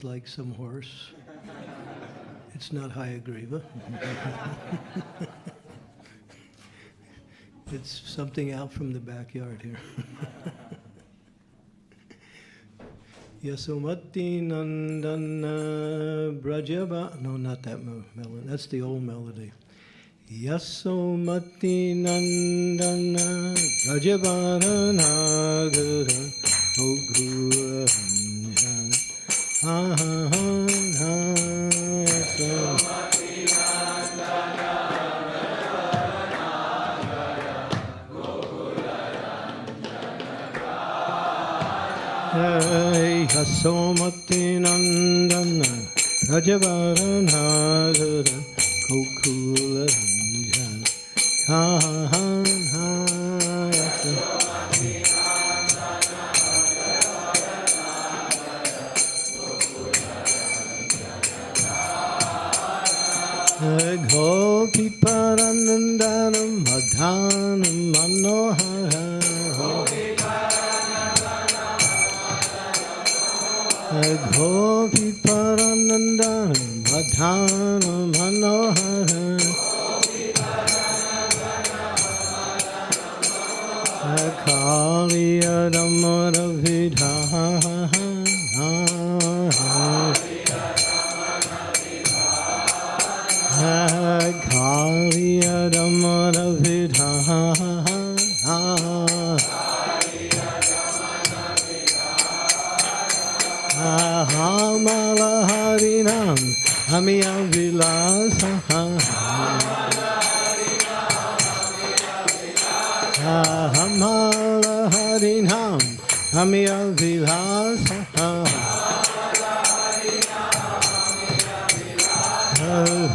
like some horse. It's not Hayagriva. It's something out from the backyard here. Yasomati Nandana Brajaba. No, not that melody. That's the old melody. Yasomati Nandana Brajabana Nagara Ogura Ha ha ha ha. Yasomati Nandana Rajavaranagar Gokula Ranjana Ha ha ha. Gopi Paranandanam Madhanam Manohara Gopi Paranandanam Madhanam Manohara Kaliya Damara Vidhana Kaliya Damara Vidhana Hamala Harinam Hamiya Vilasa Hamala Harinam Hamiya Vilasa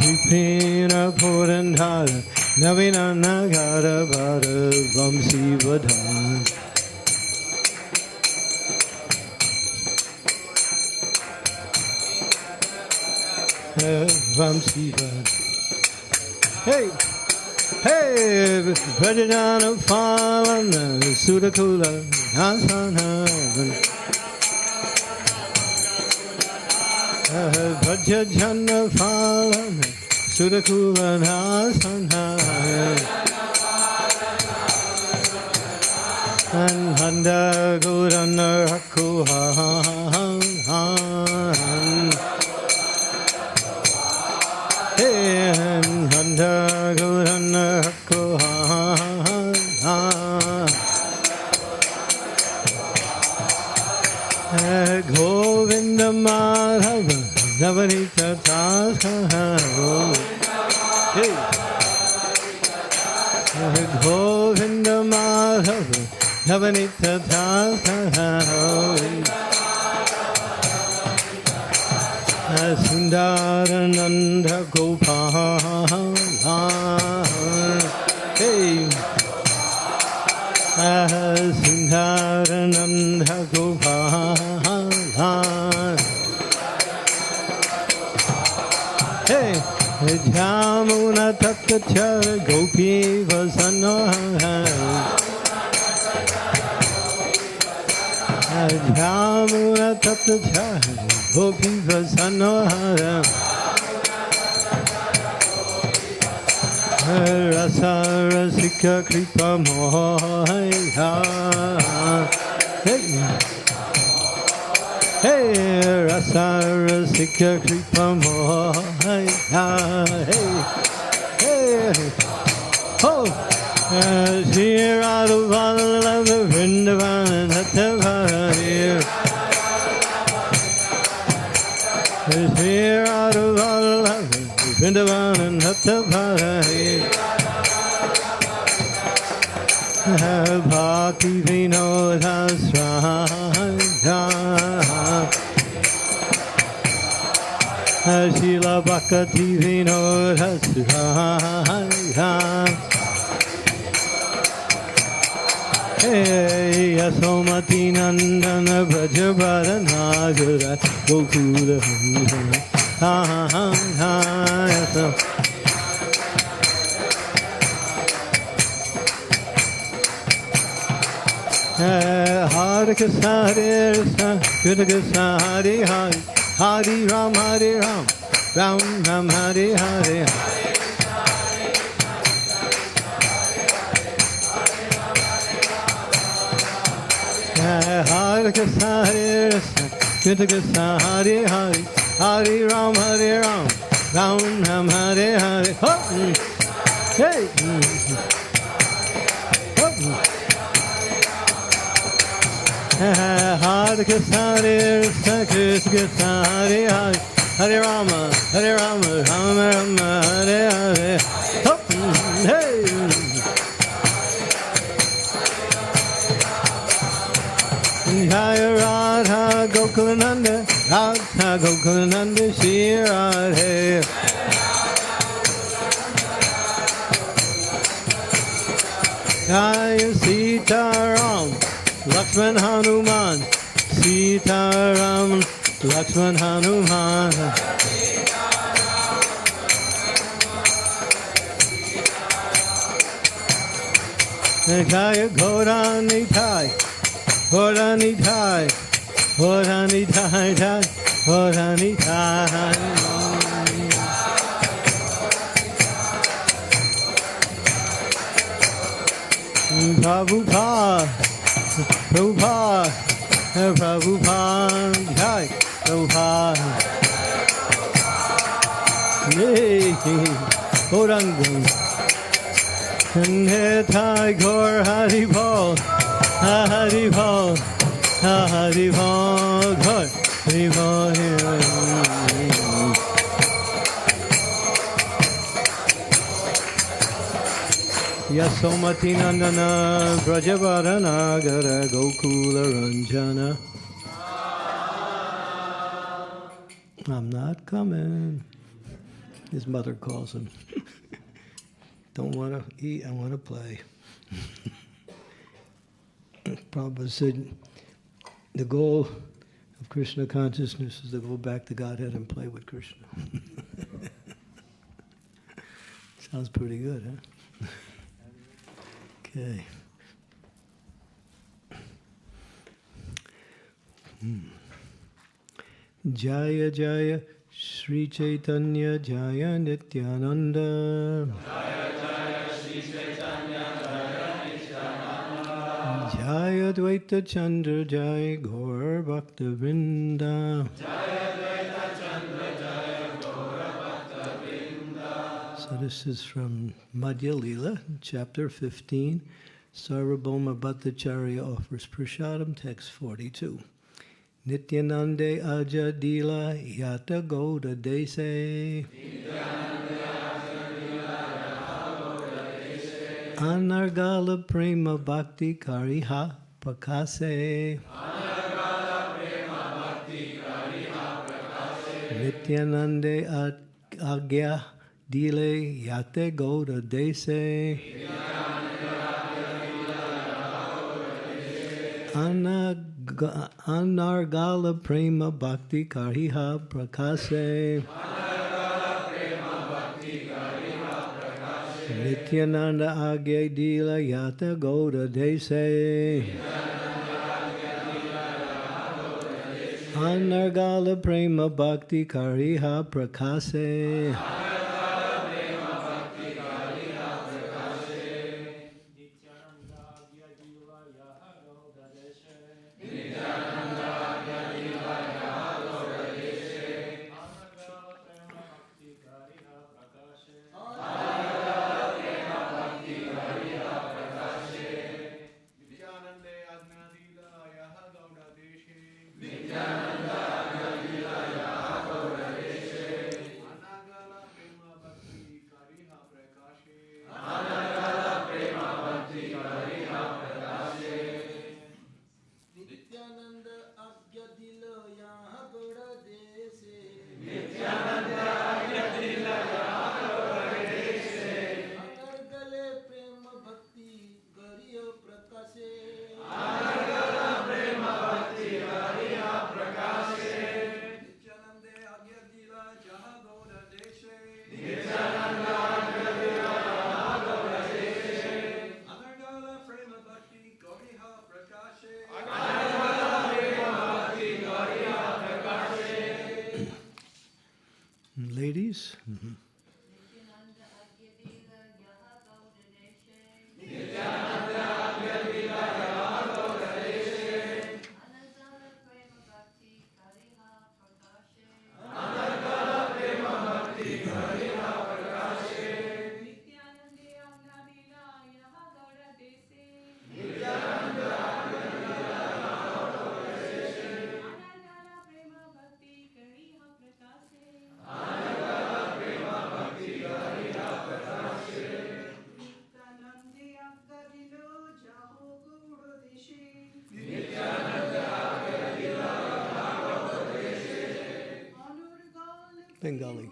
Vipina Purandhara Navina Nagara Vara Vamsi Vadhan Vamsi Vadhan. Hey! Hey! Vrajana Falana Sudakula Hasana Vrajana Falana Sudakula Hasana Handa Gurana Hakuhan Hey, Handa Gurana Hakuhan Govinda Madhava Navanita Tasa Hey, Govinda Madhava Navanita Tasa Sundarananda Gopala Hey Sundarananda Gopala Hey Jamuna Tattachara Gopi Vasanoha Jamuna Tattachara Gopi Vasanohara Rasa Rasika Kripa Mohaya Hey Rasa Rasika Kripa Mohaya Hey Oh Shri Radha Vallabha Vrindavana Nathavara Shri Radha Vallabha Vrindavana Nathavara Bhakti Vinoda Sraha Shila Bhakti Vinoda Sraha Hey Yasomati Nandana Brajabara Nagara Gokula Ha ha ha ha Hare Krishna Hare Krishna Krishna Krishna Hare Hare Hare Ram, Ram Ram Hare Hare. Hare Krishna, Hare Krishna, Krishna Krishna, Hare Hare, Hare Ram, Ram Ram Hare Hare. Hey. Hare Krishna, Hare Krishna, Krishna Krishna, Hare Hare, Hare Rama, Rama Rama, Hare Hare. Hey. Jaya Radha Gokulananda, Radha Gokulananda, Shri Radhe. Jaya Sita Ram, Lakshman Hanuman, Sita Ram, Lakshman Hanuman. Jaya Gaurani Thai, Gaurani Thai, Gaurani Thai, Gaurani Thai. Prabhupada, Prabhupada, Prabhupada, Jai, Prabhupada. Yay, Gauranga. Kande Thai Gaur Hari Bol, Hari Bol, Hari Bol, Gaur Hari Bol. Yasomati Nandana Brajabaranagara Gokula Ranjana. I'm not coming. His mother calls him. Don't want to eat, I want to play. Prabhupada said the goal of Krishna consciousness is to go back to Godhead and play with Krishna. Sounds pretty good, huh? Okay. Jaya Jaya Sri Chaitanya Jaya Nityananda. Jaya Jaya Sri Chaitanya Jaya Nityananda. Jaya Dvaita Chandra Jaya Gaur Bhakta Vrinda. Jaya Dvaita Chandra Jaya Gaur Bhakta Vrinda. So this is from Madhya-lilā, chapter 15. Sarvabhauma Bhattacharya offers Prasadam, text 42. Nityanande Ajadila Yata Goda Dese Anargala Prema Bhakti Kariha Prakase Nityanande Agya Dile Yate Goda Dese Anargala Prema Bhakti Kariha Prakase Nityananda Agya Dila Yata Goda Dese Anargala Prema Bhakti Kariha Prakase ladies. Bengali.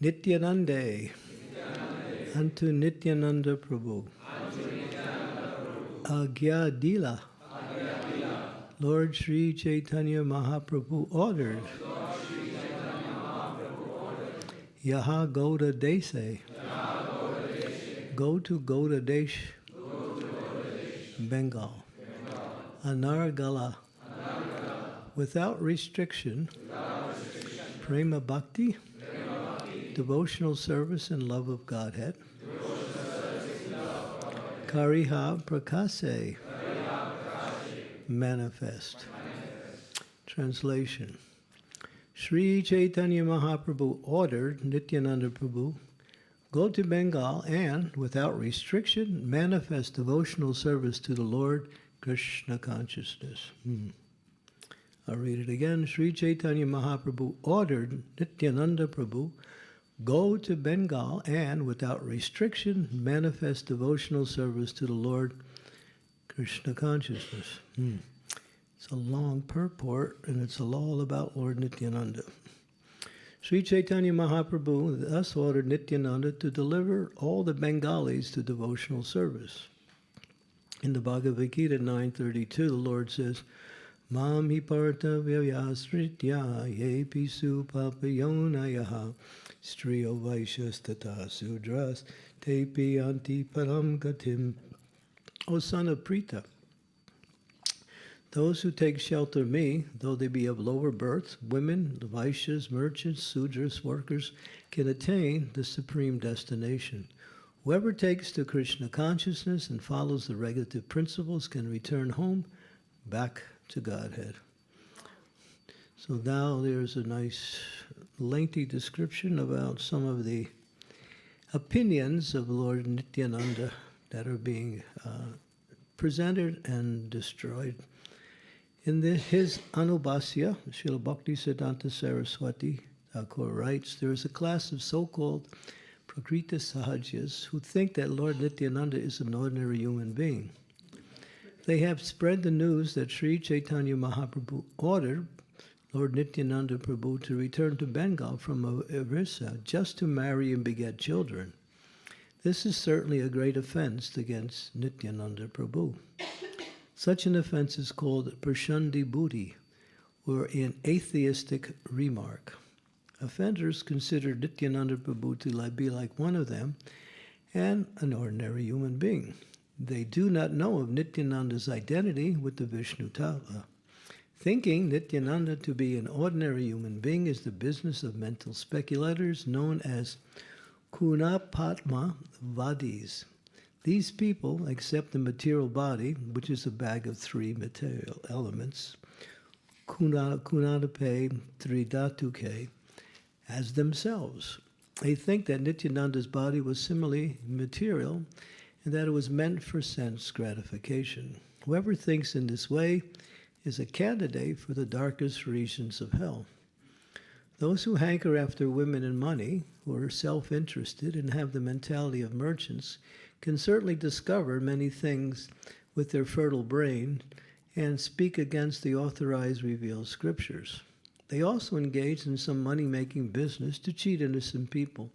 Nityanande. Unto Nityananda Prabhu. Agyadila. Lord Sri Chaitanya Mahaprabhu ordered. Yaha Gauda Dese. Go to Gauda Desh. Bengal. Anargala. Without restriction. Prema Bhakti. Devotional service and love of Godhead. Kariha Prakase. Manifest. Translation. Sri Chaitanya Mahaprabhu ordered Nityananda Prabhu, go to Bengal and, without restriction, manifest devotional service to the Lord, Krishna consciousness. I'll read it again. Sri Chaitanya Mahaprabhu ordered Nityananda Prabhu, go to Bengal and, without restriction, manifest devotional service to the Lord, Krishna consciousness. It's a long purport, and it's all about Lord Nityananda. Sri Chaitanya Mahaprabhu thus ordered Nityananda to deliver all the Bengalis to devotional service. In the Bhagavad Gita 9.32, the Lord says, Mam hi parta vyayasritya ye pisu papayonayaha striyo vaishas tata sudras tepi anti param gatim. O son of Prita, those who take shelter of me, though they be of lower birth, women, Vaishyas, merchants, Sudras, workers, can attain the supreme destination. Whoever takes to Krishna consciousness and follows the regulative principles can return home, back to Godhead. So now there's a nice lengthy description about some of the opinions of Lord Nityananda that are being presented and destroyed. In his Anubhasya, Srila Bhaktisiddhanta Saraswati Thakur writes, there is a class of so-called Prakrita Sahajas who think that Lord Nityananda is an ordinary human being. They have spread the news that Sri Chaitanya Mahaprabhu ordered Lord Nityananda Prabhu to return to Bengal from Orissa just to marry and beget children. This is certainly a great offense against Nityananda Prabhu. Such an offense is called Prashandi Buddhi, or an atheistic remark. Offenders consider Nityananda Prabhu to be like one of them and an ordinary human being. They do not know of Nityananda's identity with the Vishnu Tattva. Thinking Nityananda to be an ordinary human being is the business of mental speculators known as Kunapatma Vadis. These people accept the material body, which is a bag of three material elements, Kunadape Tridatuke, as themselves. They think that Nityananda's body was similarly material and that it was meant for sense gratification. Whoever thinks in this way is a candidate for the darkest regions of hell. Those who hanker after women and money, who are self-interested and have the mentality of merchants, can certainly discover many things with their fertile brain and speak against the authorized revealed scriptures. They also engage in some money-making business to cheat innocent people,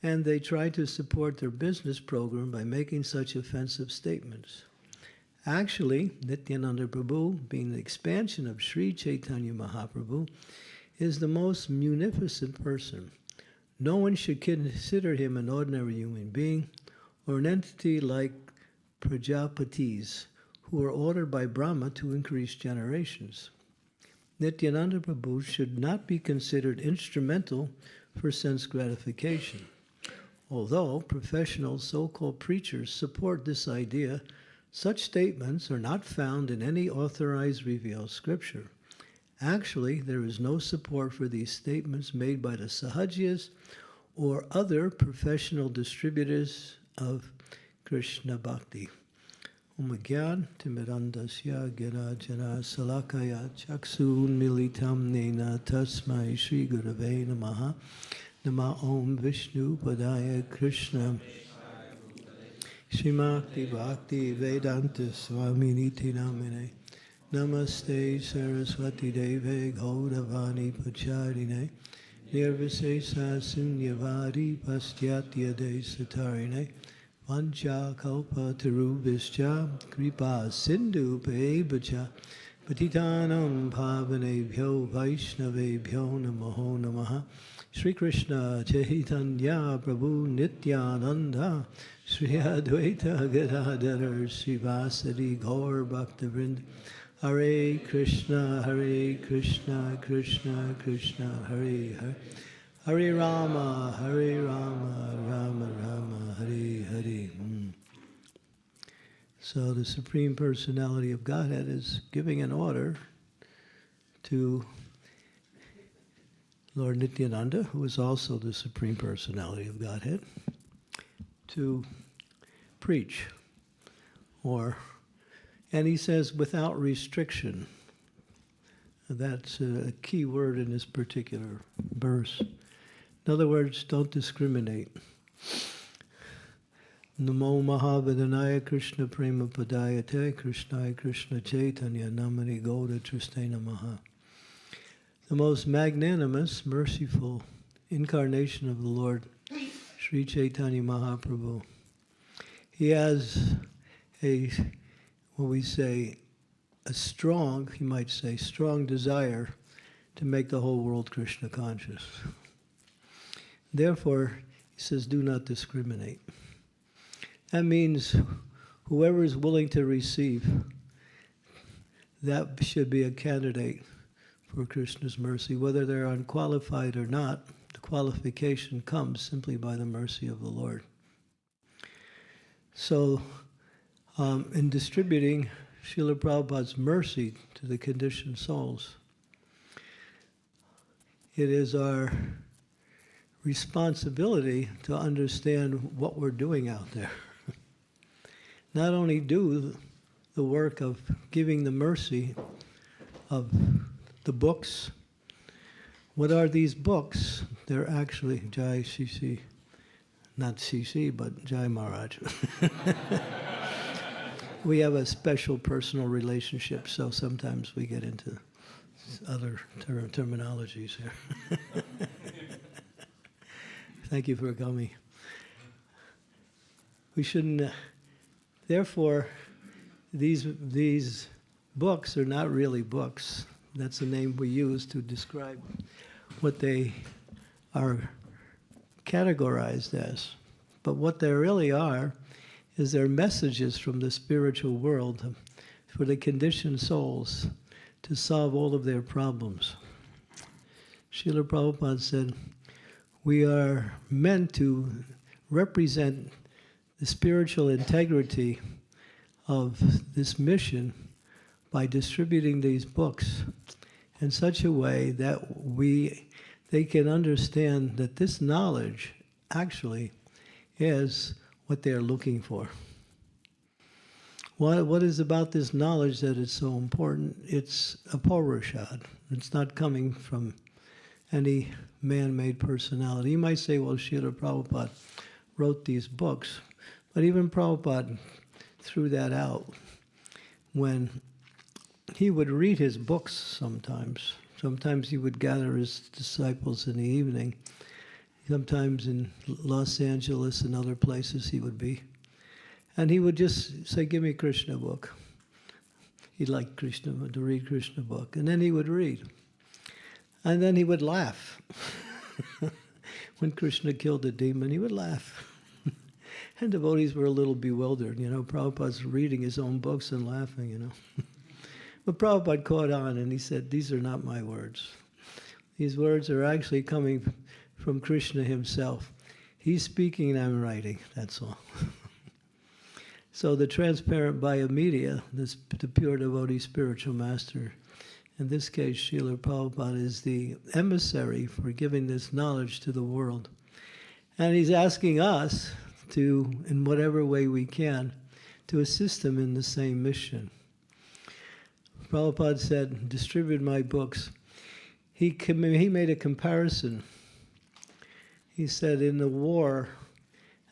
and they try to support their business program by making such offensive statements. Actually, Nityananda Prabhu, being the expansion of Sri Chaitanya Mahaprabhu, is the most munificent person. No one should consider him an ordinary human being or an entity like Prajapatis, who were ordered by Brahma to increase generations. Nityananda Prabhu should not be considered instrumental for sense gratification. Although professional so-called preachers support this idea, such statements are not found in any authorized revealed scripture. Actually, there is no support for these statements made by the Sahajiyas or other professional distributors of Krishna Bhakti. Om Gyan Timirandasya Girajana Salakaya Chaksun Militam Nena Tasmai Shri Gurave Namaha Nama Om Vishnu Padaya Krishna Shrimakti Bhakti Vedanta Swami Niti Namine Namaste Saraswati Deve Gaudavani Pacharine Nirvisesa Sunyavadi Pastyatya De Satarine Vancha Kalpa Tarubhischa Kripa Sindhu Pevacha Patitanam Pavanebhyo Vaishnavebhyo Namaho Namaha Sri Krishna Chaitanya Prabhu Nityananda Sri Advaita Gadadhar Srivasadi Gaur Bhaktavrind Hare Krishna Krishna Krishna Hare Hare Hare Rama Rama Rama Hare Hare. So the Supreme Personality of Godhead is giving an order to Lord Nityananda, who is also the Supreme Personality of Godhead, to preach, and he says without restriction. That's a key word in this particular verse. In other words, don't discriminate. Namo Mahavedanaya Krishna Prema Padayate Krishnaya Krishna Chaitanya Namani Gauda Triste Namaha. The most magnanimous, merciful incarnation of the Lord, Sri Chaitanya Mahaprabhu. He has what we say, a strong, you might say, strong desire to make the whole world Krishna conscious. Therefore, he says, do not discriminate. That means whoever is willing to receive, that should be a candidate for Krishna's mercy. Whether they're unqualified or not, the qualification comes simply by the mercy of the Lord. So, in distributing Srila Prabhupada's mercy to the conditioned souls, it is our responsibility to understand what we're doing out there. Not only do the work of giving the mercy of the books. What are these books? They're actually Jai CC, not CC, but Jai Maharaj. We have a special personal relationship, so sometimes we get into other terminologies here. Thank you for coming. We shouldn't, therefore, these books are not really books. That's the name we use to describe what they are categorized as. But what they really are is they're messages from the spiritual world for the conditioned souls to solve all of their problems. Srila Prabhupada said, we are meant to represent the spiritual integrity of this mission by distributing these books in such a way that they can understand that this knowledge actually is what they're looking for. What is about this knowledge that is so important? It's a Purusharth. It's not coming from any man-made personality. You might say, well, Srila Prabhupada wrote these books, but even Prabhupada threw that out when he would read his books sometimes. Sometimes he would gather his disciples in the evening. Sometimes in Los Angeles and other places he would be. And he would just say, give me a Krishna book. He liked Krishna, to read Krishna book. And then he would read. And then he would laugh. When Krishna killed the demon, he would laugh. And devotees were a little bewildered. Prabhupada's reading his own books and laughing, But Prabhupada caught on and he said, these are not my words. These words are actually coming from Krishna himself. He's speaking and I'm writing, that's all. So the transparent biomedia, the pure devotee spiritual master, in this case, Srila Prabhupada is the emissary for giving this knowledge to the world. And he's asking us to, in whatever way we can, to assist him in the same mission. Prabhupada said, distribute my books. He made a comparison. He said in the war,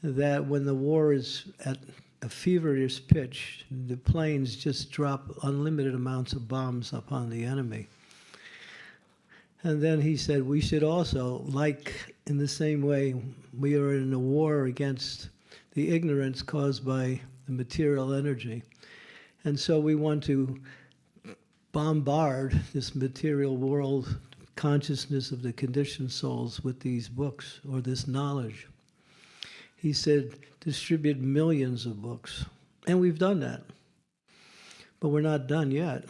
that when the war is at a feverish pitch, the planes just drop unlimited amounts of bombs upon the enemy. And then he said, we should also, like in the same way, we are in a war against the ignorance caused by the material energy. And so we want to bombard this material world consciousness of the conditioned souls with these books or this knowledge. He said, distribute millions of books. And we've done that. But we're not done yet.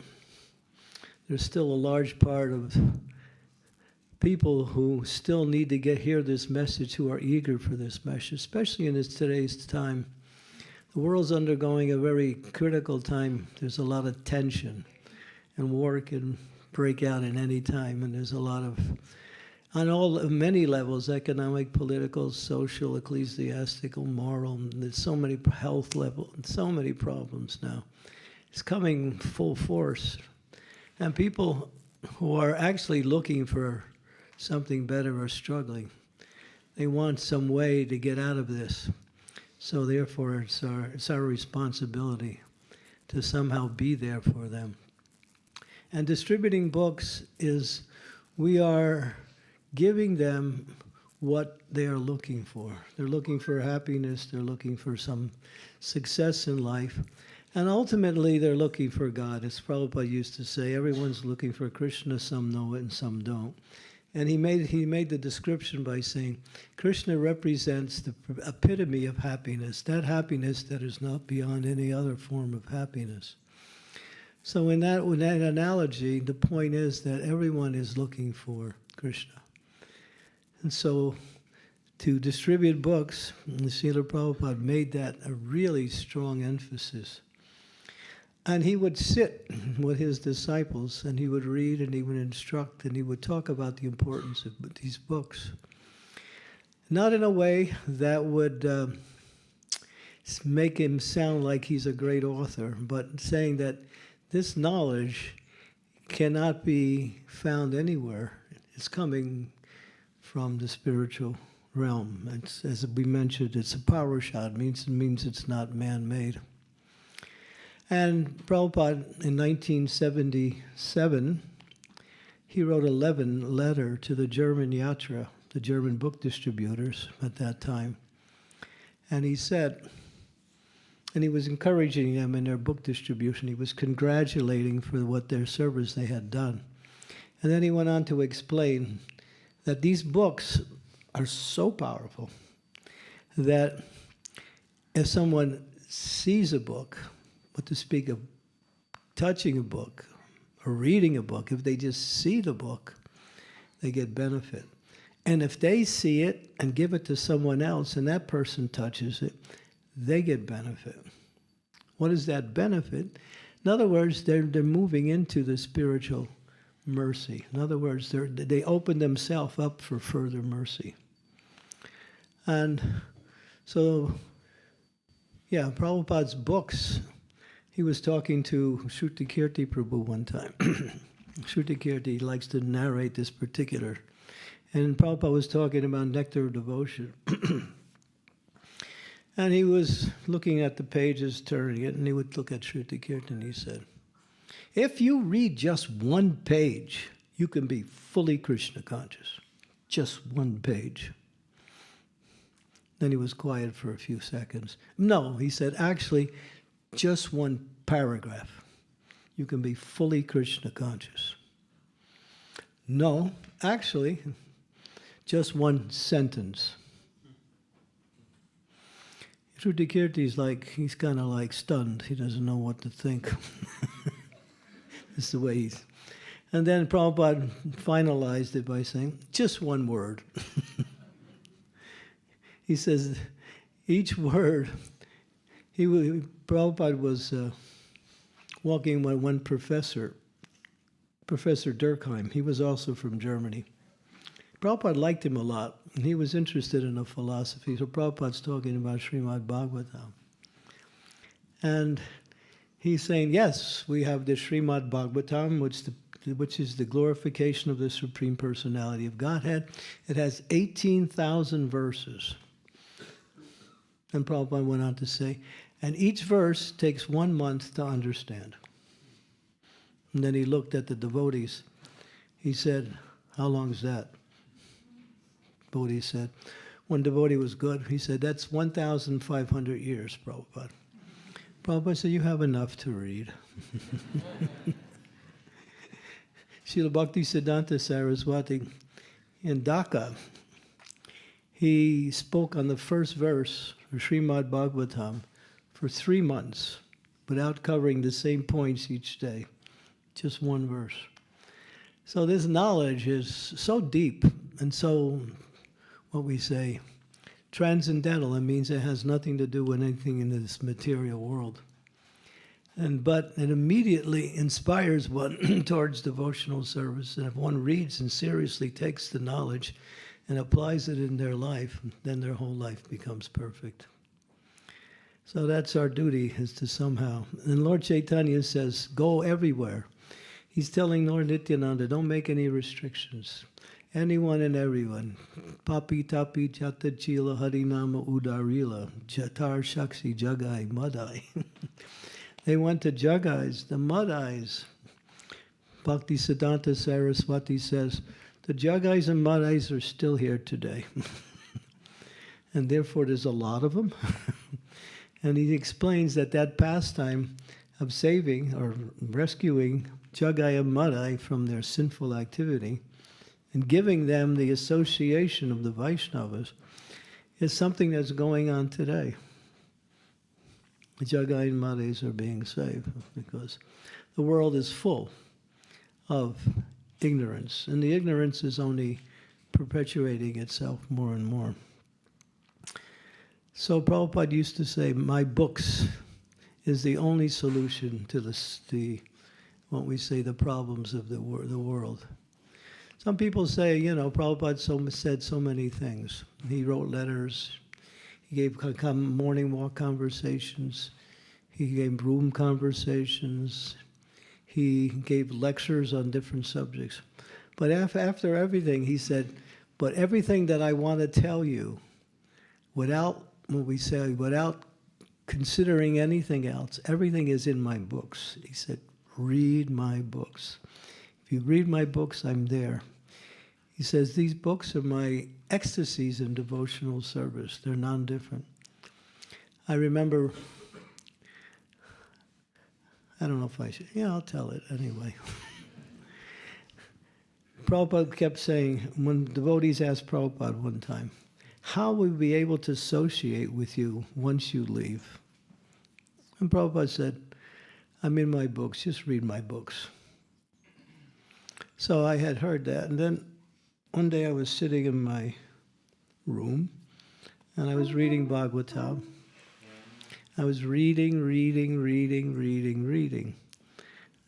There's still a large part of people who still need to hear this message, who are eager for this message, especially in today's time. The world's undergoing a very critical time. There's a lot of tension, and war can break out at any time, and there's a lot of, on many levels, economic, political, social, ecclesiastical, moral, there's so many health levels, so many problems now. It's coming full force. And people who are actually looking for something better are struggling. They want some way to get out of this. So therefore, it's our responsibility to somehow be there for them. And distributing books is, we are giving them what they are looking for. They're looking for happiness, they're looking for some success in life, and ultimately they're looking for God. As Prabhupada used to say, everyone's looking for Krishna, some know it and some don't. And he made the description by saying, Krishna represents the epitome of happiness, that happiness that is not beyond any other form of happiness. So in that analogy, the point is that everyone is looking for Krishna. And so to distribute books, Srila Prabhupada made that a really strong emphasis. And he would sit with his disciples, and he would read, and he would instruct, and he would talk about the importance of these books. Not in a way that would make him sound like he's a great author, but saying that this knowledge cannot be found anywhere. It's coming from the spiritual realm. It's, as we mentioned, it's a power shot. It means it's not man-made. And Prabhupada, in 1977, he wrote a letter to the German Yatra, the German book distributors at that time. And he said, and he was encouraging them in their book distribution. He was congratulating for what their service they had done. And then he went on to explain that these books are so powerful that if someone sees a book, what to speak of touching a book or reading a book, if they just see the book, they get benefit. And if they see it and give it to someone else and that person touches it, they get benefit. What is that benefit? In other words, they're moving into the spiritual mercy. In other words, they open themselves up for further mercy. And so, yeah, Prabhupada's books, he was talking to Shruti Prabhu one time. Shruti likes to narrate this particular. And Prabhupada was talking about nectar of devotion. And he was looking at the pages, turning it, and he would look at Shruti Kirtan, and he said, if you read just one page, you can be fully Krishna conscious. Just one page. Then he was quiet for a few seconds. No, he said, actually, just one paragraph. You can be fully Krishna conscious. No, actually, just one sentence. Shrutikirti's like, he's kind of like stunned. He doesn't know what to think. It's the way he's... And then Prabhupada finalized it by saying, just one word. He says, each word... Prabhupada was walking with one professor, Professor Durkheim. He was also from Germany. Prabhupada liked him a lot, and he was interested in the philosophy. So Prabhupada's talking about Srimad Bhagavatam. And he's saying, yes, we have the Srimad Bhagavatam, which is the glorification of the Supreme Personality of Godhead. It has 18,000 verses. And Prabhupada went on to say, and each verse takes 1 month to understand. And then he looked at the devotees. He said, how long is that? Devotee said, one devotee was good. He said, that's 1,500 years, Prabhupada. Prabhupada said, you have enough to read. Srila Bhaktisiddhanta Saraswati in Dhaka, he spoke on the first verse of Srimad Bhagavatam for 3 months without covering the same points each day. Just one verse. So this knowledge is so deep and so, what we say, transcendental. It means it has nothing to do with anything in this material world. But it immediately inspires one towards devotional service. And if one reads and seriously takes the knowledge and applies it in their life, then their whole life becomes perfect. So that's our duty, is to somehow. And Lord Chaitanya says, go everywhere. He's telling Lord Nityananda, don't make any restrictions. Anyone and everyone. Papi tapi jata chila harinama udarila, jatar shakshi jagai madai. They went to Jagais, the Madais. Bhaktisiddhanta Saraswati says, the Jagais and Madais are still here today. And therefore there's a lot of them. And he explains that pastime of saving or rescuing Jagai and Madai from their sinful activity and giving them the association of the Vaishnavas is something that's going on today. The Jagai and Madais are being saved because the world is full of ignorance, and the ignorance is only perpetuating itself more and more. So Prabhupada used to say, my books is the only solution to what we say, the problems of the world. Some people say, Prabhupada said so many things. He wrote letters. He gave morning walk conversations. He gave room conversations. He gave lectures on different subjects. But after everything, he said, but everything that I want to tell you, without considering anything else, everything is in my books. He said, read my books. If you read my books, I'm there. He says, these books are my ecstasies in devotional service. They're non-different. I remember, I don't know if I should, I'll tell it anyway. Prabhupada kept saying, when devotees asked Prabhupada one time, how will we be able to associate with you once you leave? And Prabhupada said, I'm in my books, just read my books. So I had heard that, and then one day I was sitting in my room, and I was reading Bhagavatam. I was reading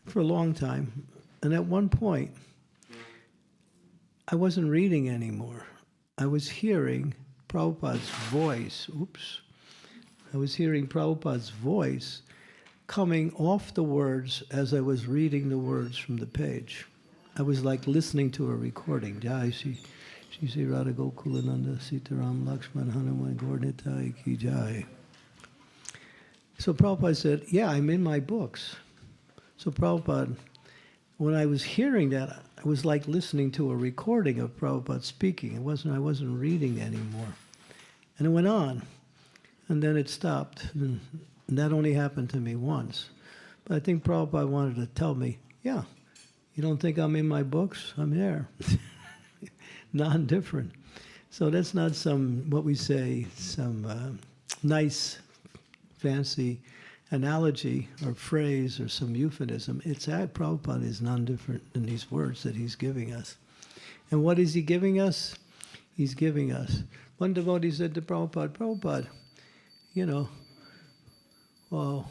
for a long time. And at one point, I wasn't reading anymore. I was hearing Prabhupada's voice. I was hearing Prabhupada's voice coming off the words as I was reading the words from the page. I was like listening to a recording. Jai Shri Radha Gokulananda Sitaram Lakshman Hanuman Gaurnitai Ki Jai. So Prabhupada said, yeah, I'm in my books. So Prabhupada, when I was hearing that, I was like listening to a recording of Prabhupada speaking. I wasn't reading anymore. And it went on, and then it stopped. And that only happened to me once. But I think Prabhupada wanted to tell me, yeah, you don't think I'm in my books? I'm there. Non-different. So that's not some nice, fancy analogy or phrase or some euphemism. Prabhupada is none different than these words that he's giving us. And what is he giving us? He's giving us. One devotee said to Prabhupada, Prabhupada, well,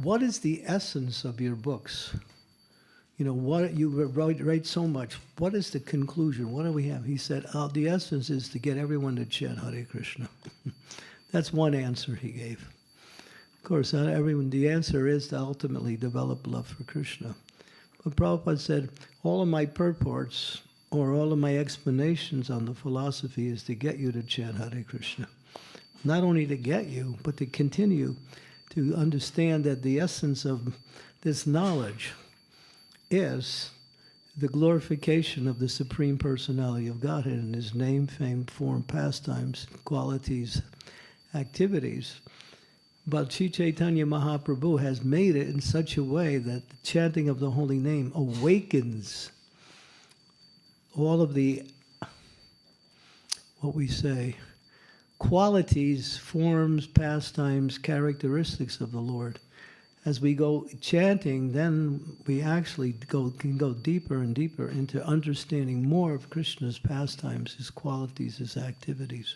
what is the essence of your books? What you write so much. What is the conclusion? What do we have? He said, the essence is to get everyone to chant Hare Krishna. That's one answer he gave. Of course, not everyone. The answer is to ultimately develop love for Krishna. But Prabhupada said, all of my purports or all of my explanations on the philosophy is to get you to chant Hare Krishna. Not only to get you, but to continue to understand that the essence of this knowledge is the glorification of the Supreme Personality of Godhead in His name, fame, form, pastimes, qualities, activities. But Sri Chaitanya Mahaprabhu has made it in such a way that the chanting of the holy name awakens all of the, what we say, qualities, forms, pastimes, characteristics of the Lord. As we go chanting, then we actually can go deeper and deeper into understanding more of Krishna's pastimes, his qualities, his activities.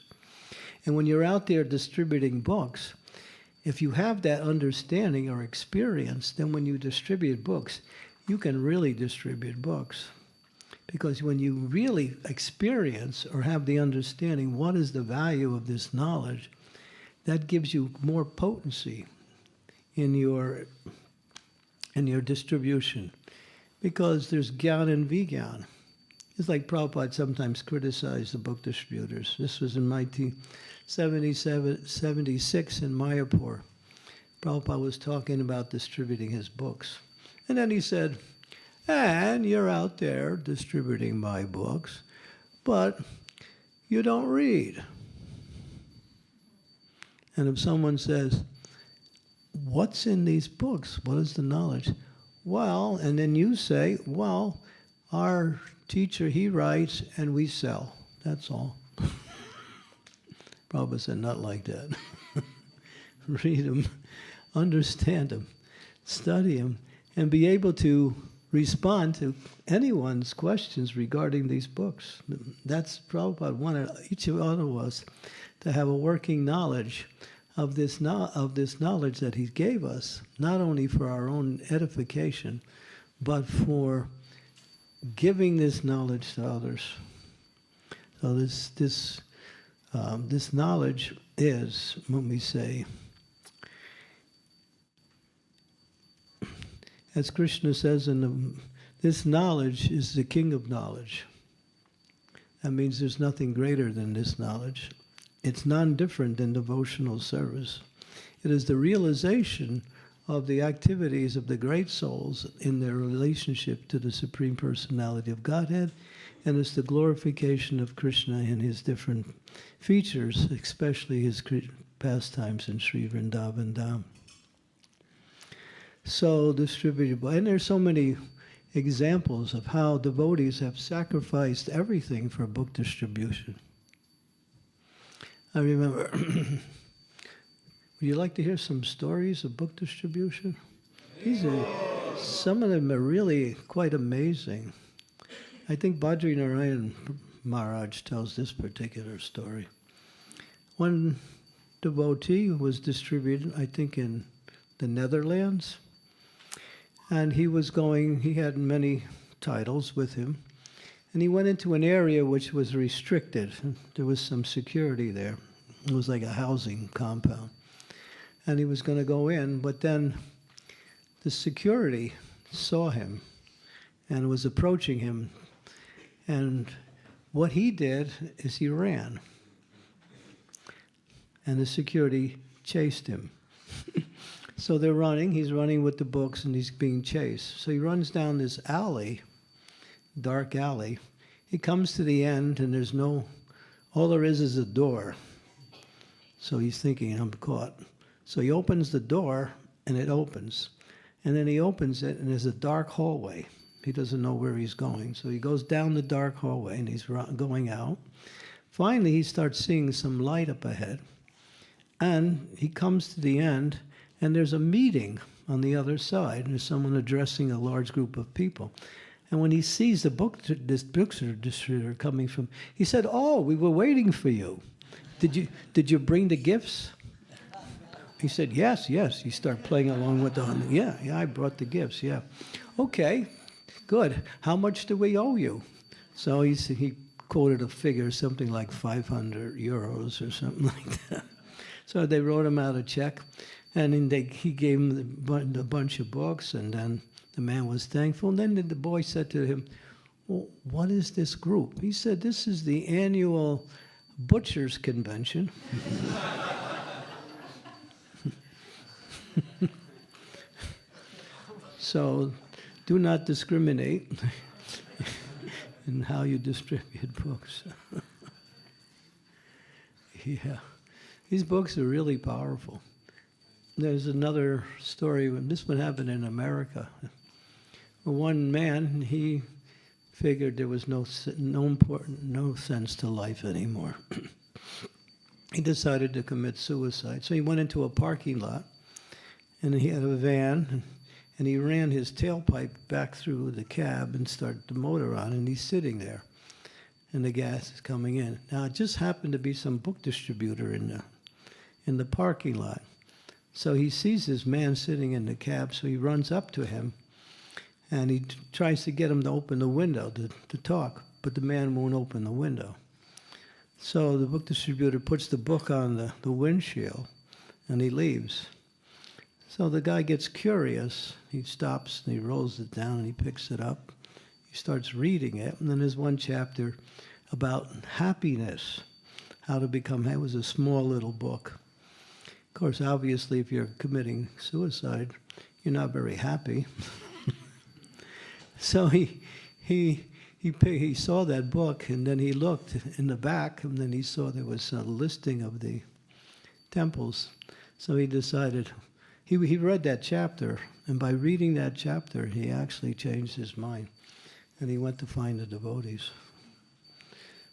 And when you're out there distributing books, if you have that understanding or experience, then when you distribute books, you can really distribute books. Because when you really experience or have the understanding what is the value of this knowledge, that gives you more potency in your distribution. Because there's Gyan and Vigyan. It's like Prabhupada sometimes criticized the book distributors. This was in 1976 in Mayapur. Prabhupada was talking about distributing his books. And then he said, and you're out there distributing my books, but you don't read. And if someone says, what's in these books? What is the knowledge? Well, and then you say, well, our teacher, he writes and we sell. That's all. Prabhupada said, not like that. Read them, understand them, study them, and be able to respond to anyone's questions regarding these books. That's Prabhupada wanted each of us to have a working knowledge of this knowledge that he gave us, not only for our own edification, but for giving this knowledge to others. So this knowledge is, when we say, as Krishna says this knowledge is the king of knowledge. That means there's nothing greater than this knowledge. It's non-different than devotional service. It is the realization of the activities of the great souls in their relationship to the Supreme Personality of Godhead, and it's the glorification of Krishna in his different features, especially his pastimes in Sri Vrindavan Dham. So distributable. And there's so many examples of how devotees have sacrificed everything for book distribution. I remember, would you like to hear some stories of book distribution? Some of them are really quite amazing. I think Badrinarayan Maharaj tells this particular story. One devotee was distributed, I think, in the Netherlands. And he had many titles with him. And he went into an area which was restricted. There was some security there. It was like a housing compound. And he was going to go in, but then the security saw him and was approaching him. And what he did is he ran. And the security chased him. So they're running, he's running with the books, and he's being chased. So he runs down this alley, dark alley. He comes to the end, and all there is a door. So he's thinking, I'm caught. So he opens the door, and it opens. And then he opens it, and there's a dark hallway. He doesn't know where he's going. So he goes down the dark hallway, and he's going out. Finally, he starts seeing some light up ahead, and he comes to the end, and there's a meeting on the other side, and there's someone addressing a large group of people. And when he sees this book distributor coming from, he said, "Oh, we were waiting for you. Did you bring the gifts?" He said, "Yes, yes." He started playing along with the, yeah, I brought the gifts, yeah. "Okay, good. How much do we owe you?" So he quoted a figure, something like 500 euros or something like that. So they wrote him out a check, and then he gave him a bunch of books, and then the man was thankful. And then the boy said to him, "Well, what is this group?" He said, "This is the annual Butchers Convention." So do not discriminate in how you distribute books. Yeah, these books are really powerful. There's another story, this one happened in America. One man, he figured there was no sense to life anymore. He decided to commit suicide. So he went into a parking lot, and he had a van, and he ran his tailpipe back through the cab and started the motor on, and he's sitting there, and the gas is coming in. Now, it just happened to be some book distributor in the parking lot. So he sees this man sitting in the cab, so he runs up to him, and he tries to get him to open the window to talk, but the man won't open the window. So the book distributor puts the book on the windshield, and he leaves. So the guy gets curious. He stops, and he rolls it down, and he picks it up. He starts reading it, and then there's one chapter about happiness, how to become, it was a small little book. Of course, obviously, if you're committing suicide, you're not very happy. So he saw that book, and then he looked in the back, and then he saw there was a listing of the temples. So he decided, he read that chapter, and by reading that chapter, he actually changed his mind, and he went to find the devotees.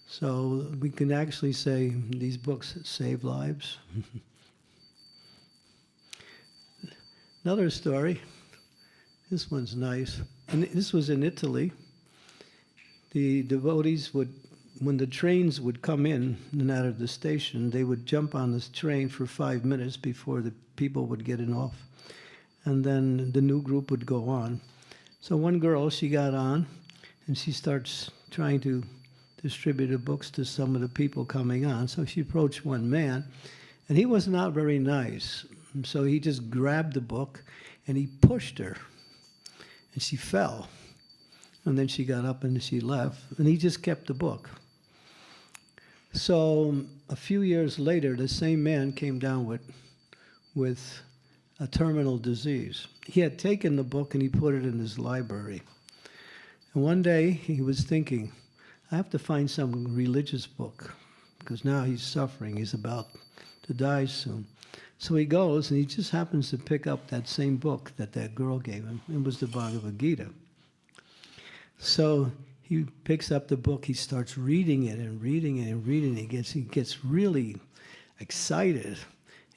So we can actually say these books save lives. Another story, this one's nice, and this was in Italy. The devotees would, when the trains would come in and out of the station, they would jump on this train for 5 minutes before the people would get in off. And then the new group would go on. So one girl, she got on, and she starts trying to distribute the books to some of the people coming on. So she approached one man, and he was not very nice. And so he just grabbed the book, and he pushed her, and she fell. And then she got up and she left, and he just kept the book. So a few years later, the same man came down with a terminal disease. He had taken the book and he put it in his library. And one day he was thinking, I have to find some religious book, because now he's suffering. He's about to die soon. So he goes, and he just happens to pick up that same book that girl gave him. It was the Bhagavad Gita. So he picks up the book, he starts reading it and reading it and reading it. He gets really excited,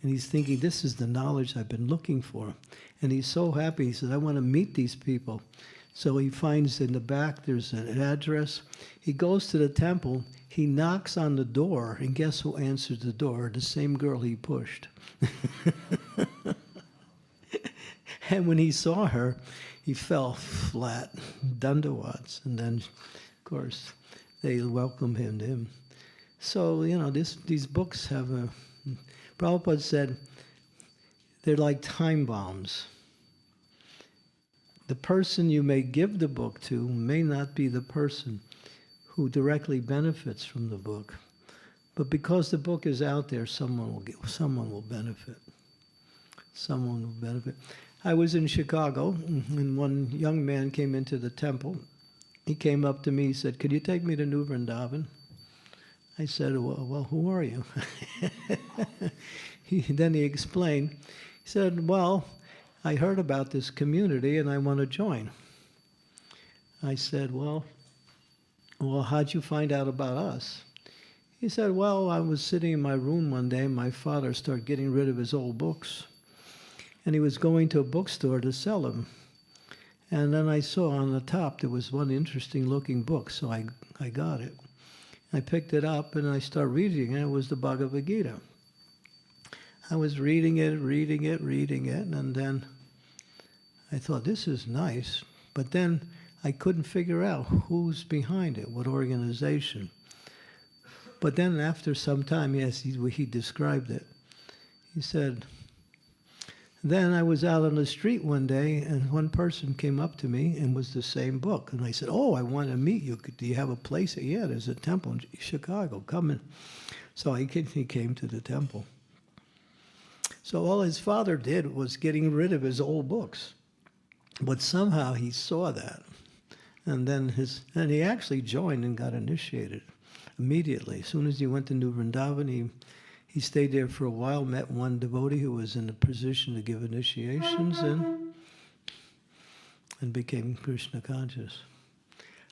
and he's thinking, this is the knowledge I've been looking for. And he's so happy, he says, I want to meet these people. So he finds in the back there's an address. He goes to the temple, he knocks on the door, and guess who answers the door? The same girl he pushed. And when he saw her, he fell flat, dandavats, and then, of course, they welcomed him. So, these books have Prabhupada said, they're like time bombs. The person you may give the book to may not be the person who directly benefits from the book. But because the book is out there, someone will benefit. Someone will benefit. I was in Chicago, and one young man came into the temple. He came up to me, he said, could you take me to New Vrindavan? I said, well, who are you? Then he explained. He said, well, I heard about this community and I want to join. I said, well, how'd you find out about us? He said, well, I was sitting in my room one day, and my father started getting rid of his old books. And he was going to a bookstore to sell them. And then I saw on the top there was one interesting looking book, so I got it. I picked it up and I started reading it. It was the Bhagavad Gita. I was reading it, and then I thought, this is nice. But then I couldn't figure out who's behind it, what organization. But then after some time, yes, he described it. He said, then I was out on the street one day, and one person came up to me and was the same book. And I said, oh, I want to meet you. Do you have a place? Yeah, there's a temple in Chicago. Come in. So he came to the temple. So all his father did was getting rid of his old books. But somehow he saw that. And then he actually joined and got initiated immediately. As soon as he went to New Vrindavan, he stayed there for a while, met one devotee who was in a position to give initiations, and became Krishna conscious.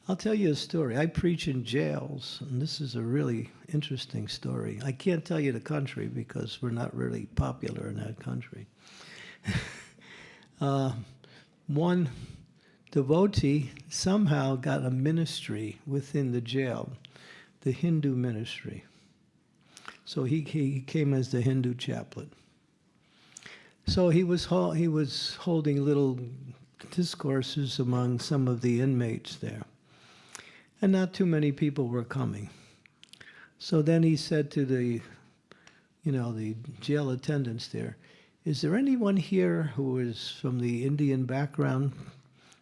I'll tell you a story. I preach in jails, and this is a really interesting story. I can't tell you the country because we're not really popular in that country. One devotee somehow got a ministry within the jail, the Hindu ministry. So he came as the Hindu chaplain. So he was holding little discourses among some of the inmates there. And not too many people were coming. So then he said to the jail attendants there, is there anyone here who is from the Indian background?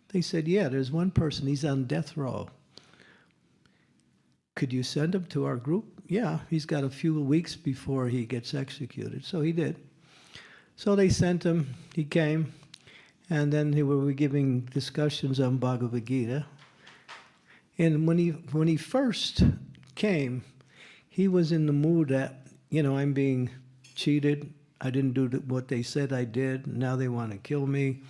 They said, yeah, there's one person. He's on death row. Could you send him to our group? Yeah, he's got a few weeks before he gets executed. So he did. So they sent him. He came. And then we were giving discussions on Bhagavad Gita. And when he first came, he was in the mood that, I'm being cheated. I didn't do what they said I did. Now they want to kill me.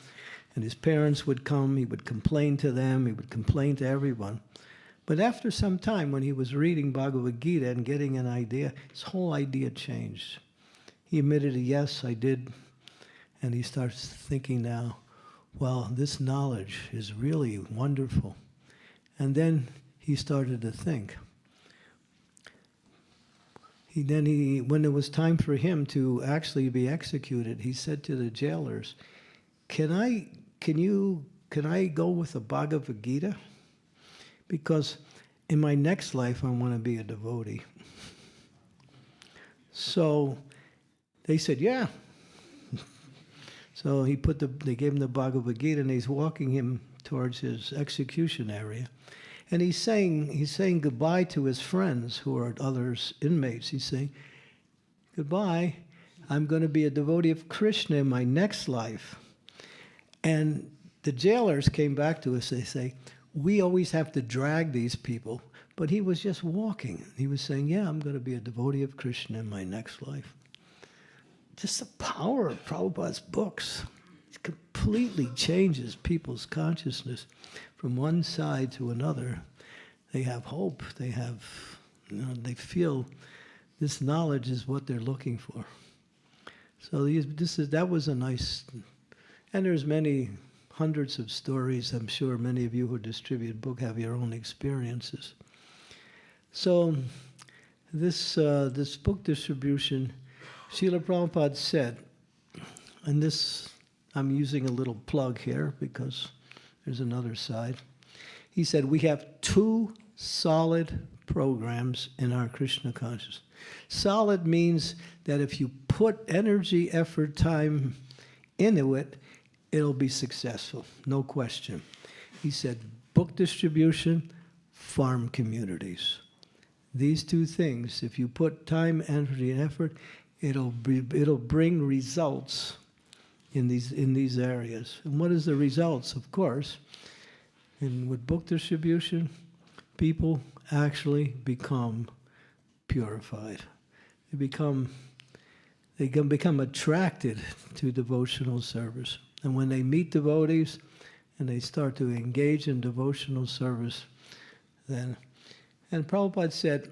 And his parents would come. He would complain to them. He would complain to everyone. But after some time, when he was reading Bhagavad Gita and getting an idea, his whole idea changed. He admitted, yes, I did. And he starts thinking now, well, this knowledge is really wonderful. And then he started to think. When it was time for him to actually be executed, he said to the jailers, can I go with the Bhagavad Gita? Because in my next life, I want to be a devotee. So they said, yeah. So they gave him the Bhagavad Gita, and he's walking him towards his execution area. And he's saying goodbye to his friends who are others inmates. He's saying, goodbye, I'm going to be a devotee of Krishna in my next life. And the jailers came back to us, they say, we always have to drag these people. But he was just walking. He was saying, yeah, I'm going to be a devotee of Krishna in my next life. Just the power of Prabhupada's books. It completely changes people's consciousness from one side to another. They have hope. They have, they feel this knowledge is what they're looking for. So that was a nice, and there's many hundreds of stories. I'm sure many of you who distribute book have your own experiences. So this book distribution, Srila Prabhupada said, and this, I'm using a little plug here because there's another side. He said, we have 2 solid programs in our Krishna consciousness. Solid means that if you put energy, effort, time into it, it'll be successful, no question. He said, book distribution, farm communities. These 2 things, if you put time, energy, and effort, it'll bring results in these areas. And what is the results? Of course, with book distribution, people actually become purified. They can become attracted to devotional service. And when they meet devotees and they start to engage in devotional service, then, and Prabhupada said,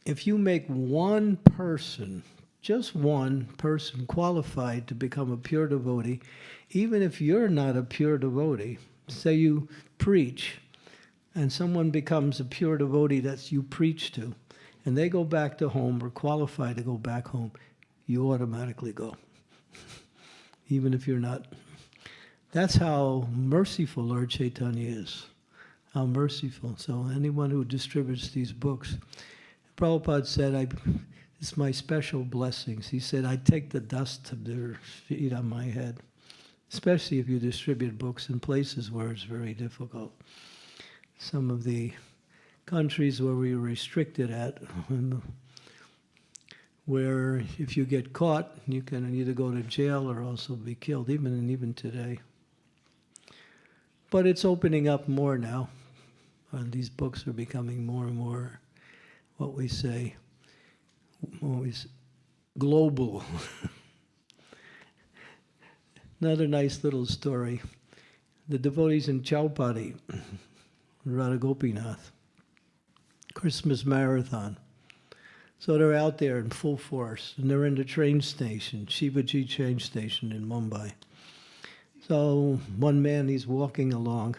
if you make one person, just one person qualified to become a pure devotee, even if you're not a pure devotee, say you preach, and someone becomes a pure devotee that you preach to, and they go back to home or qualify to go back home, you automatically go. Even if you're not. That's how merciful Lord Chaitanya is. How merciful. So anyone who distributes these books, Prabhupada said, it's my special blessings. He said, I take the dust of their feet on my head, especially if you distribute books in places where it's very difficult. Some of the countries where we were restricted at, where if you get caught, you can either go to jail or also be killed, even today. But it's opening up more now. And these books are becoming more and more, what we say, always global. Another nice little story. The devotees in Chaupati, Radha Gopinath, Christmas marathon. So they're out there in full force, and they're in the train station, Shivaji train station in Mumbai. So one man, he's walking along.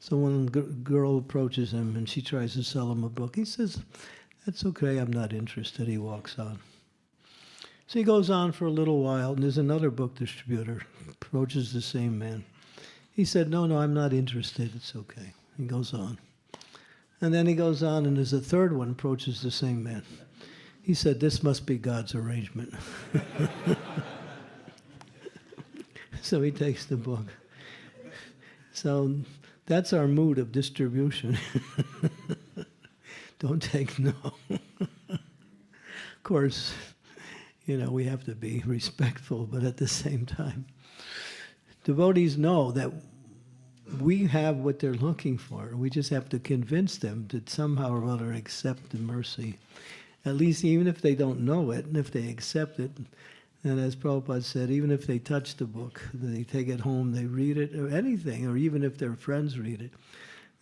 So one girl approaches him, and she tries to sell him a book. He says, that's okay, I'm not interested. He walks on. So he goes on for a little while, and there's another book distributor, approaches the same man. He said, no, I'm not interested, it's okay. He goes on. And then he goes on, and there's a third one, approaches the same man. He said, this must be God's arrangement. So he takes the book. So that's our mood of distribution. Don't take no. Of course, we have to be respectful, but at the same time, devotees know that we have what they're looking for. We just have to convince them to somehow or other accept the mercy. At least even if they don't know it, and if they accept it, and as Prabhupada said, even if they touch the book, they take it home, they read it, or anything, or even if their friends read it,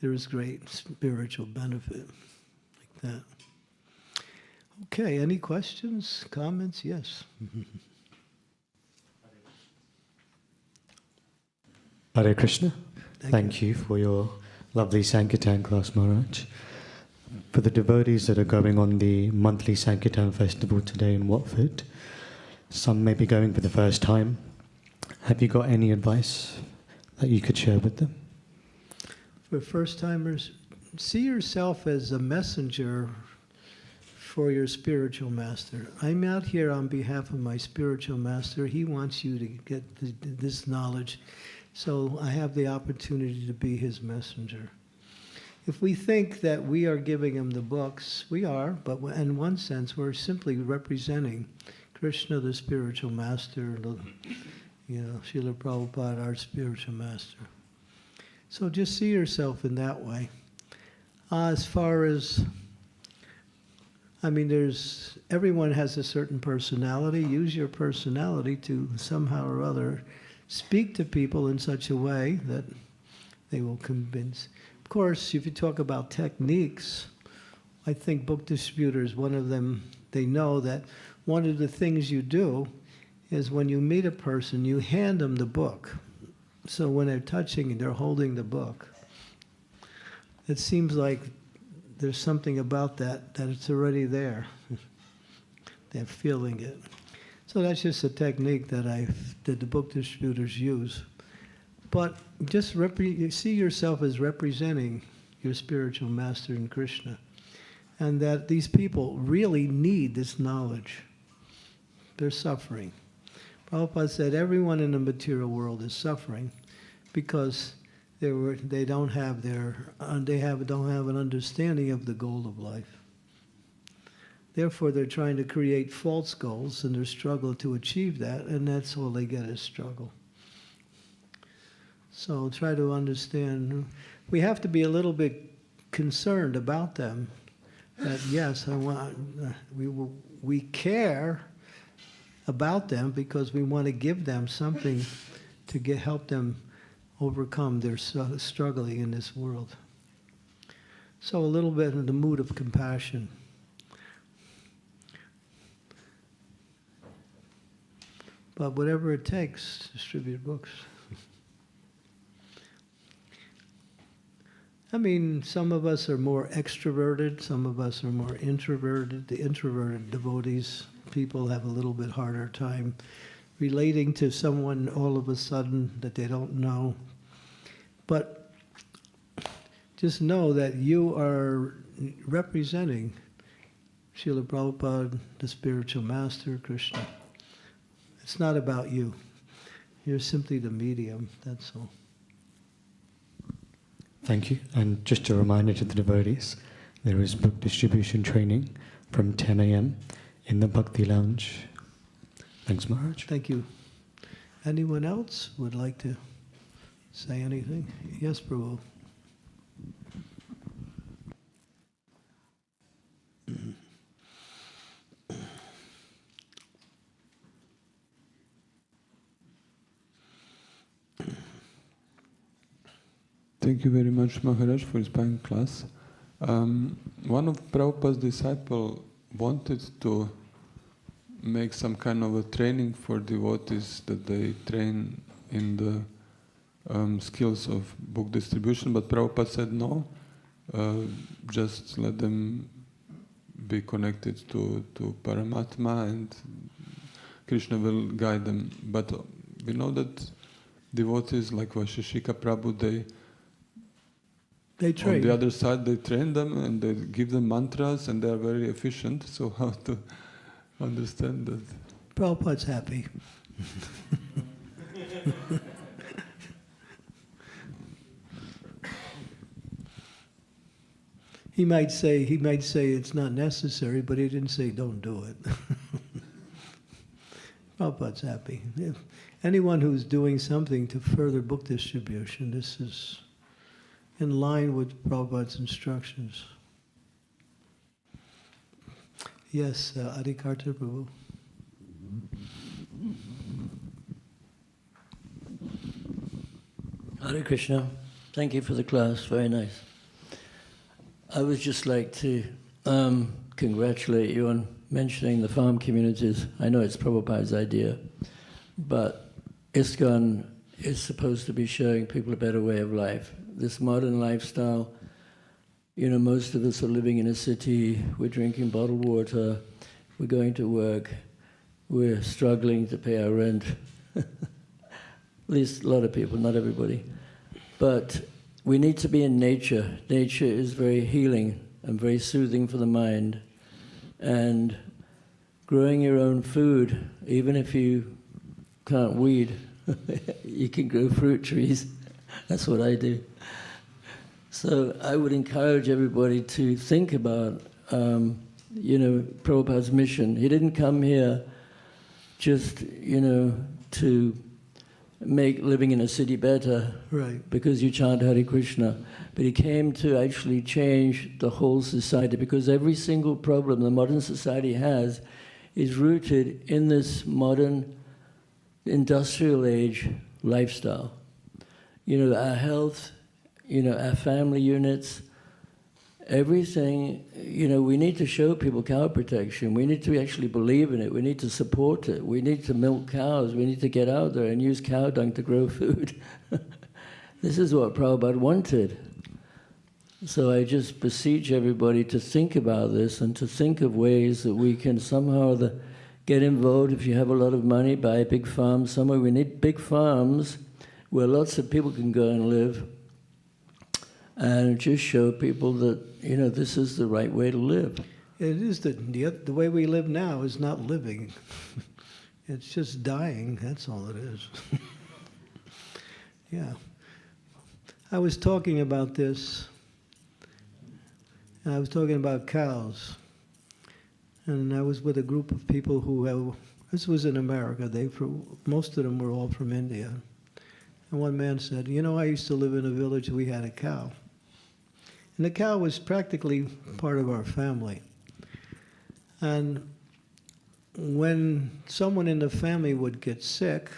there is great spiritual benefit like that. Okay, any questions, comments? Yes. Hare Krishna. Thank you for your lovely Sankirtan class, Maharaj. For the devotees that are going on the monthly Sankirtan festival today in Watford, some may be going for the first time. Have you got any advice that you could share with them? For first-timers, see yourself as a messenger for your spiritual master. I'm out here on behalf of my spiritual master. He wants you to get this knowledge, so I have the opportunity to be his messenger. If we think that we are giving him the books, we are, but in one sense, we're simply representing Krishna, the spiritual master, Srila Prabhupada, our spiritual master. So just see yourself in that way. As far as, everyone has a certain personality. Use your personality to somehow or other speak to people in such a way that they will convince. Of course, if you talk about techniques, I think book distributors, one of them, they know that one of the things you do is when you meet a person, you hand them the book. So when they're touching it, they're holding the book. It seems like there's something about that it's already there. They're feeling it. So that's just a technique that the book distributors use. But just see yourself as representing your spiritual master in Krishna, and that these people really need this knowledge. They're suffering. Prabhupada said everyone in the material world is suffering because they don't have an understanding of the goal of life. Therefore, they're trying to create false goals, and they struggle to achieve that, and that's all they get is struggle. So try to understand. We have to be a little bit concerned about them. That yes, we care about them because we want to give them something to help them overcome their struggling in this world. So a little bit in the mood of compassion. But whatever it takes, distribute books. I mean, some of us are more extroverted, some of us are more introverted. The introverted devotees, people have a little bit harder time relating to someone all of a sudden that they don't know. But just know that you are representing Srila Prabhupada, the spiritual master, Krishna. It's not about you. You're simply the medium, that's all. Thank you. And just a reminder to the devotees, there is book distribution training from 10 a.m. in the Bhakti Lounge. Thanks, Maharaj. Thank you. Anyone else would like to say anything? Yes, Prabhu. Thank you very much, Maharaj, for inspiring class. One of Prabhupada's disciples wanted to make some kind of a training for devotees that they train in the skills of book distribution, but Prabhupada said no, just let them be connected to Paramatma and Krishna will guide them. But we know that devotees like Vaisheshika Prabhu, They train. on the other side, they train them and they give them mantras and they are very efficient. So how to understand that? Prabhupada's happy. He might say it's not necessary, but he didn't say don't do it. Prabhupada's happy. If anyone who's doing something to further book distribution, this is in line with Prabhupada's instructions. Yes, Adikarta Prabhu. Hare Krishna. Thank you for the class. Very nice. I would just like to congratulate you on mentioning the farm communities. I know it's Prabhupada's idea, but ISKCON is supposed to be showing people a better way of life. This modern lifestyle, most of us are living in a city, we're drinking bottled water, we're going to work, we're struggling to pay our rent. At least a lot of people, not everybody. But we need to be in nature. Nature is very healing and very soothing for the mind. And growing your own food, even if you can't weed, you can grow fruit trees. That's what I do. So I would encourage everybody to think about, Prabhupada's mission. He didn't come here just, to make living in a city better, Right. because you chant Hare Krishna. But he came to actually change the whole society, because every single problem the modern society has is rooted in this modern industrial age lifestyle. Our health, our family units, everything, we need to show people cow protection. We need to actually believe in it. We need to support it. We need to milk cows. We need to get out there and use cow dung to grow food. This is what Prabhupada wanted. So I just beseech everybody to think about this and to think of ways that we can somehow get involved. If you have a lot of money, buy a big farm somewhere. We need big farms where lots of people can go and live, and just show people that, this is the right way to live. It is the way we live now is not living. It's just dying, that's all it is. Yeah. I was talking about this, and I was talking about cows. And I was with a group of people this was in America, most of them were all from India. And one man said, I used to live in a village, we had a cow. And the cow was practically part of our family. And when someone in the family would get sick,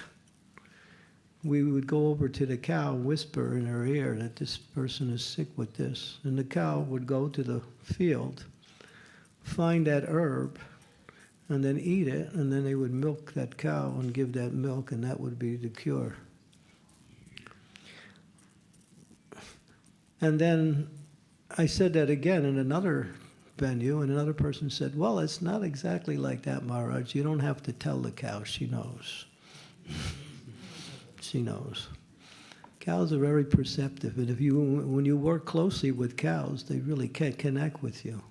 we would go over to the cow and whisper in her ear that this person is sick with this. And the cow would go to the field, find that herb, and then eat it, and then they would milk that cow and give that milk, and that would be the cure. And then I said that again in another venue, and another person said, well, it's not exactly like that, Maharaj. You don't have to tell the cow. She knows. She knows. Cows are very perceptive, and when you work closely with cows, they really can connect with you.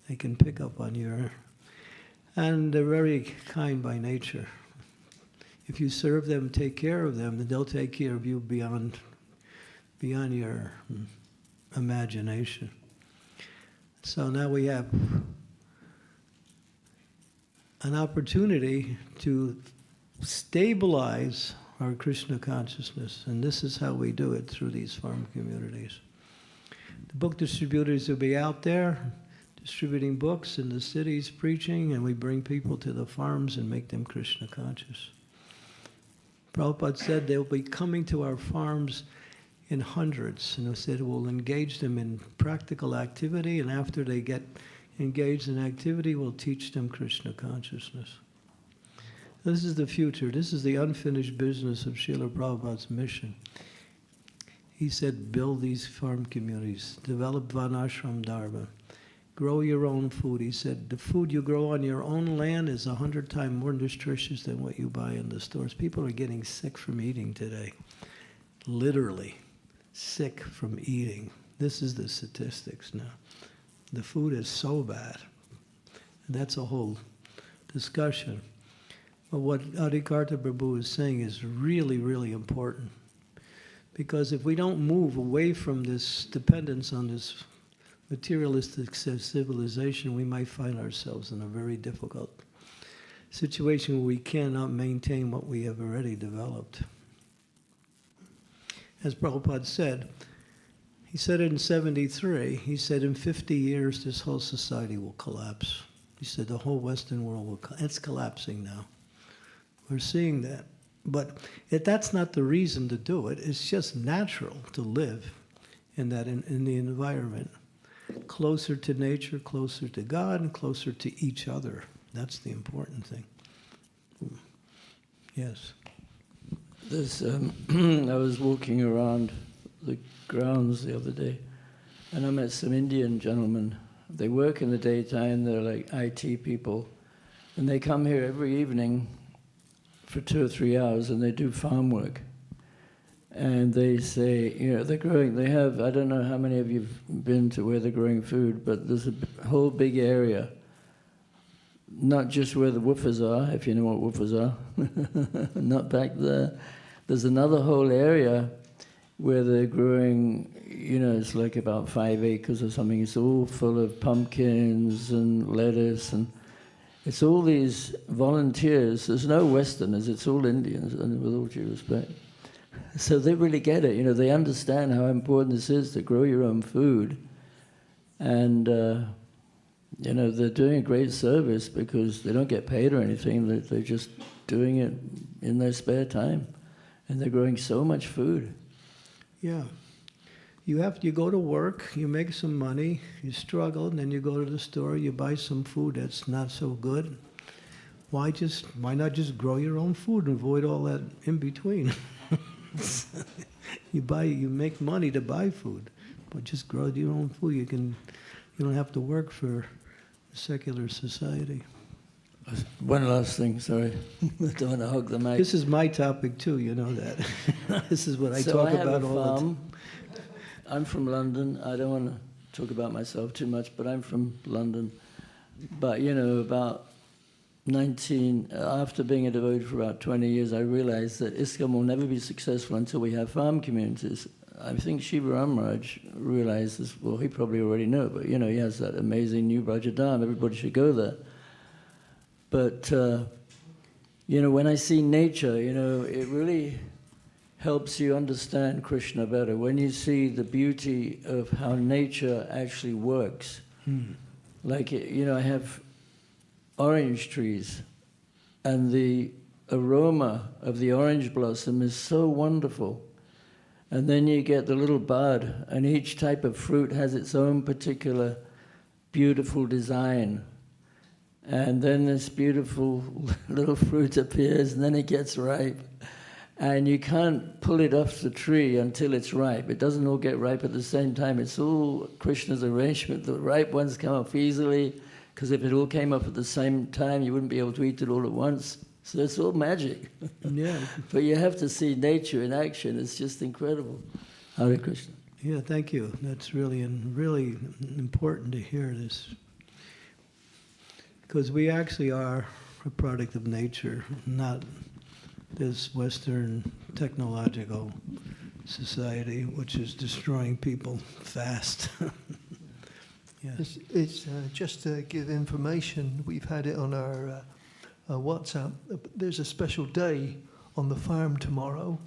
They can pick up on and they're very kind by nature. If you serve them, take care of them, then they'll take care of you beyond your imagination. So now we have an opportunity to stabilize our Krishna consciousness, and this is how we do it through these farm communities. The book distributors will be out there distributing books in the cities, preaching, and we bring people to the farms and make them Krishna conscious. Prabhupada said they'll be coming to our farms in hundreds, and he said we'll engage them in practical activity, and after they get engaged in activity, we'll teach them Krishna consciousness. This is the future. This is the unfinished business of Srila Prabhupada's mission. He said, build these farm communities, develop Varnashram Dharma, grow your own food. He said, the food you grow on your own land is 100 times more nutritious than what you buy in the stores. People are getting sick from eating today. Literally sick from eating. This is the statistics now. The food is so bad. And that's a whole discussion. But what Adikarta Prabhu is saying is really, really important. Because if we don't move away from this dependence on this materialistic civilization, we might find ourselves in a very difficult situation where we cannot maintain what we have already developed. As Prabhupada said, he said it in 73, he said in 50 years this whole society will collapse. He said the whole Western world will collapse. It's collapsing now. We're seeing that. But that's not the reason to do it. It's just natural to live in that in the environment. Closer to nature, closer to God, and closer to each other. That's the important thing. Yes. I was walking around the grounds the other day, and I met some Indian gentlemen. They work in the daytime, they're like IT people, and they come here every evening for 2 or 3 hours, and they do farm work. And they say, they're growing, they have, I don't know how many of you have been to where they're growing food, but there's a whole big area, not just where the woofers are, if you know what woofers are, not back there. There's another whole area where they're growing, it's like about 5 acres or something. It's all full of pumpkins and lettuce, and it's all these volunteers. There's no Westerners, it's all Indians, and with all due respect. So they really get it, they understand how important this is to grow your own food. And, they're doing a great service because they don't get paid or anything. They're just doing it in their spare time. And they're growing so much food. Yeah. You go to work, you make some money, you struggle, and then you go to the store, you buy some food that's not so good. Why not just grow your own food and avoid all that in between? You make money to buy food, but just grow your own food. You don't have to work for a secular society. One last thing, sorry. I don't want to hog the mic. This is my topic too, you know that. This is what I talk about all the time. I'm from London. I don't want to talk about myself too much, but I'm from London. But, about 19, after being a devotee for about 20 years, I realized that ISKCON will never be successful until we have farm communities. I think Shiva Maharaj realized this, well, he probably already knew it, but, he has that amazing new Brajadam. Everybody should go there. But, when I see nature, it really helps you understand Krishna better. When you see the beauty of how nature actually works. Like, I have orange trees, and the aroma of the orange blossom is so wonderful. And then you get the little bud, and each type of fruit has its own particular beautiful design. And then this beautiful little fruit appears, and then it gets ripe. And you can't pull it off the tree until it's ripe. It doesn't all get ripe at the same time. It's all Krishna's arrangement. The ripe ones come up easily, because if it all came up at the same time, you wouldn't be able to eat it all at once. So it's all magic. Yeah. But you have to see nature in action. It's just incredible. Hare Krishna. Yeah, thank you. That's really important to hear this. Because we actually are a product of nature, not this Western technological society, which is destroying people fast. Yes. It's just to give information, we've had it on our WhatsApp. There's a special day on the farm tomorrow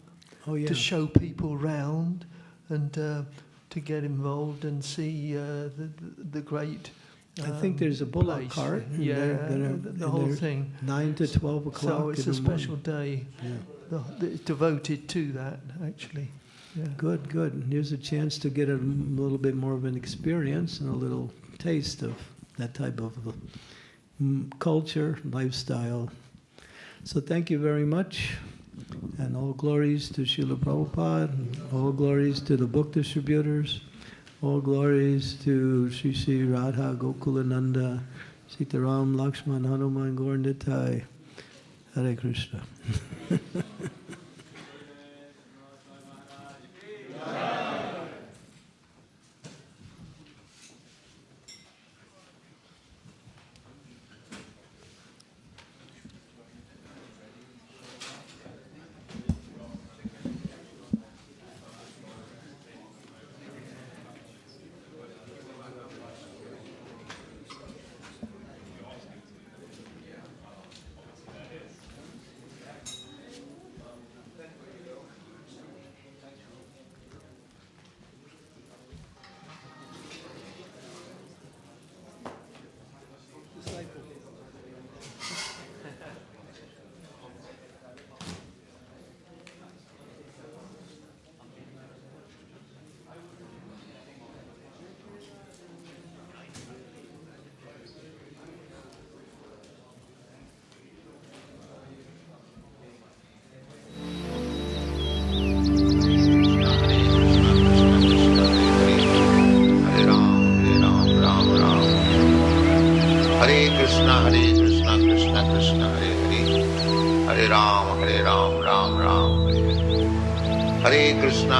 to show people around and to get involved and see the great I think there's a bullock cart. The whole thing. 9 to 12 o'clock. So it's a special day it's devoted to that, actually. Yeah. Good, good. Here's a chance to get a little bit more of an experience and a little taste of that type of culture, lifestyle. So thank you very much. And all glories to Srila Prabhupada, and all glories to the book distributors, all glories to Sri Sri Radha Gokulananda, Sitaram Lakshman Hanuman Gaur-Nitai. Hare Krishna.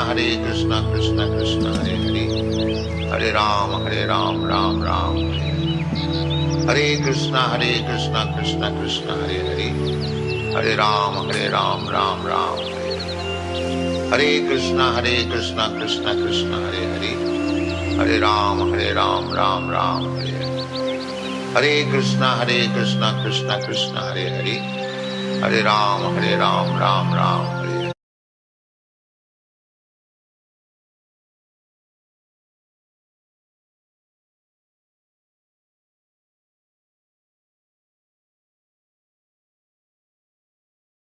Hare Krishna, Krishna Krishna, Hare Hare. Hare Rama, Ram Ram, Hare. Hare Krishna, Krishna Krishna, Hare Hare. Hare Rama, Ram Ram, Hare. Hare Krishna, Krishna Krishna, Hare Hare. Hare Rama, Ram Ram, Hare. Hare Krishna, Krishna Krishna, Hare Hare. Hare Rama, Ram Ram.